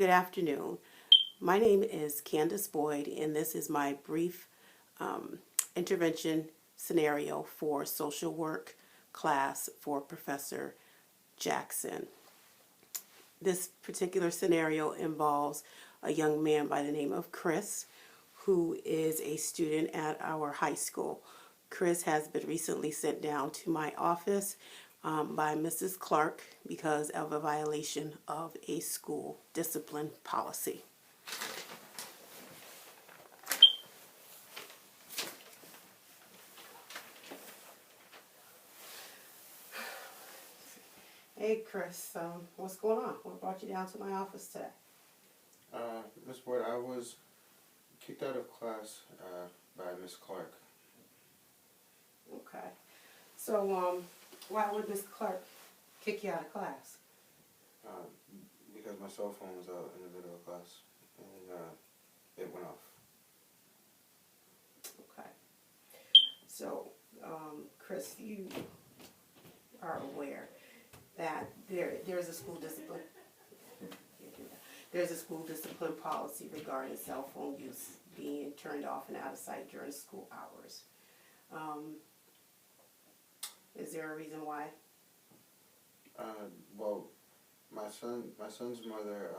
Good afternoon. My name is Candace Boyd, and this is my brief intervention scenario for social work class for Professor Jackson. This particular scenario involves a young man by the name of Chris, who is a student at our high school. Chris has been recently sent down to my office by Mrs. Clark because of a violation of a school discipline policy. Hey Chris, what's going on? What brought you down to my office today? Miss Boyd, I was kicked out of class by Miss Clark. Okay. So, why would Miss Clark kick you out of class? Uh, because my cell phone was out in the middle of class, and it went off. Okay. So, Chris, you are aware that there's a school discipline. There's a school discipline policy regarding cell phone use being turned off and out of sight during school hours. Is there a reason why? Well, my son's mother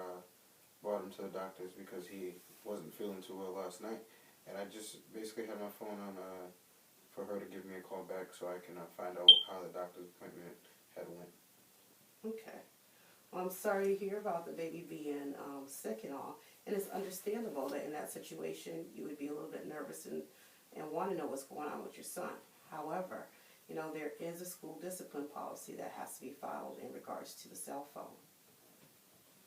brought him to the doctor's because he wasn't feeling too well last night, and I just basically had my phone on for her to give me a call back so I can find out how the doctor's appointment had went. Okay. Well, I'm sorry to hear about the baby being sick and all, and it's understandable that in that situation you would be a little bit nervous and want to know what's going on with your son. However, there is a school discipline policy that has to be followed in regards to the cell phone.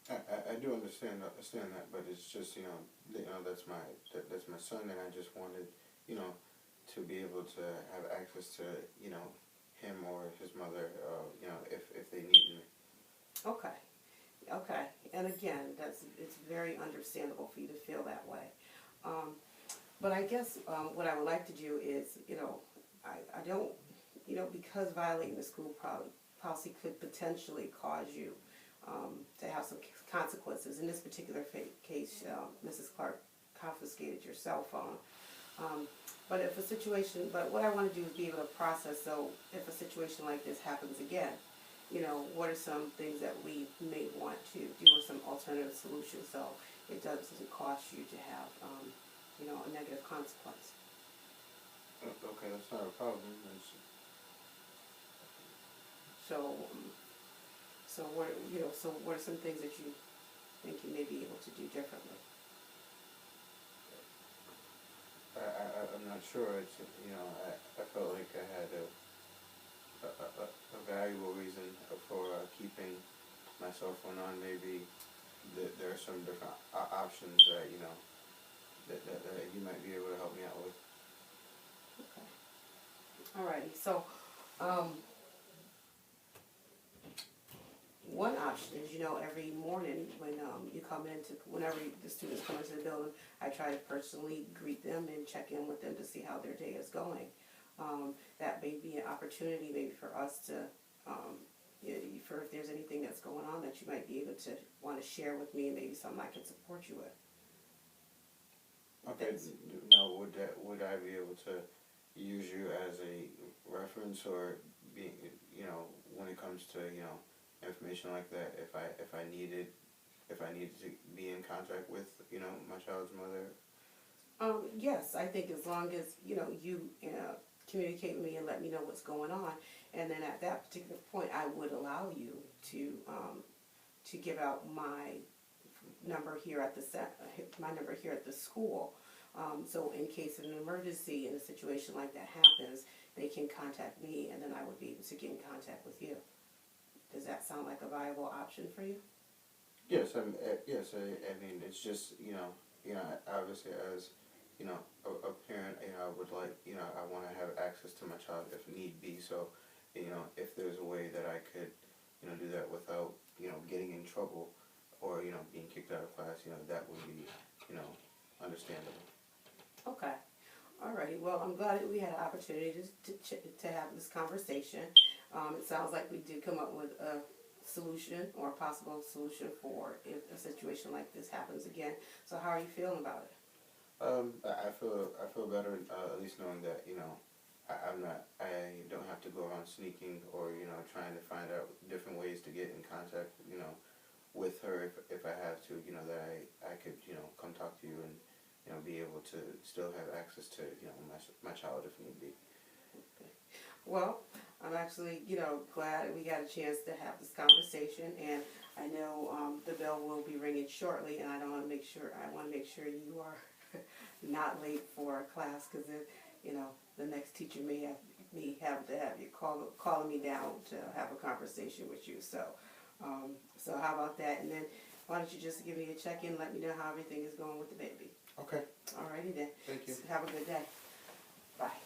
I do understand that, but it's just that's my son, and I just wanted to be able to have access to him or his mother if they need me. Okay. Okay. And again, it's very understandable for you to feel that way. But I guess what I would like to do is, I don't, because violating the school policy could potentially cause you to have some consequences. In this particular case, Mrs. Clark confiscated your cell phone. But what I want to do is be able to process, so if a situation like this happens again, what are some things that we may want to do or some alternative solutions so it doesn't cost you to have, a negative consequence. Okay, that's not a problem. So, what are some things that you think you may be able to do differently? I'm not sure. I felt like I had a valuable reason for keeping my cell phone on. Maybe there are some different options that that you might be able to help me out with. Okay. Alrighty. So, one option is, every morning when whenever the students come into the building, I try to personally greet them and check in with them to see how their day is going. That may be an opportunity maybe for us to, for if there's anything that's going on that you might be able to want to share with me and maybe something I can support you with. Okay. Now, would I be able to use you as a reference or being when it comes to information like that if I needed to be in contact with my child's mother? Yes, I think as long as you communicate with me and let me know what's going on, and then at that particular point, I would allow you to give out my number here at the school. So in case of an emergency in a situation like that happens, they can contact me, and then I would be able to get in contact with you. Does that sound like a viable option for you? Yes, yes. I mean, it's just obviously as a parent, I would like I want to have access to my child if need be. So if there's a way that I could do that without getting in trouble or being kicked out of class, that would be understandable. Okay. Alrighty. Well, I'm glad that we had an opportunity to have this conversation. It sounds like we did come up with a solution or a possible solution for if a situation like this happens again. So how are you feeling about it? I feel better, at least knowing that, you know, I don't have to go around sneaking or, you know, trying to find out different ways to get in contact, you know, with her if I have to, you know, that I could, you know, come talk to you and, you know, be able to still have access to, you know, my child if need be. Okay. Well, I'm actually, you know, glad we got a chance to have this conversation, and I know the bell will be ringing shortly, and I want to make sure you are not late for class, because you know, the next teacher may have to have you calling me down to have a conversation with you. So, so how about that? And then why don't you just give me a check-in, let me know how everything is going with the baby. Okay. Alrighty then. Thank you. Have a good day. Bye.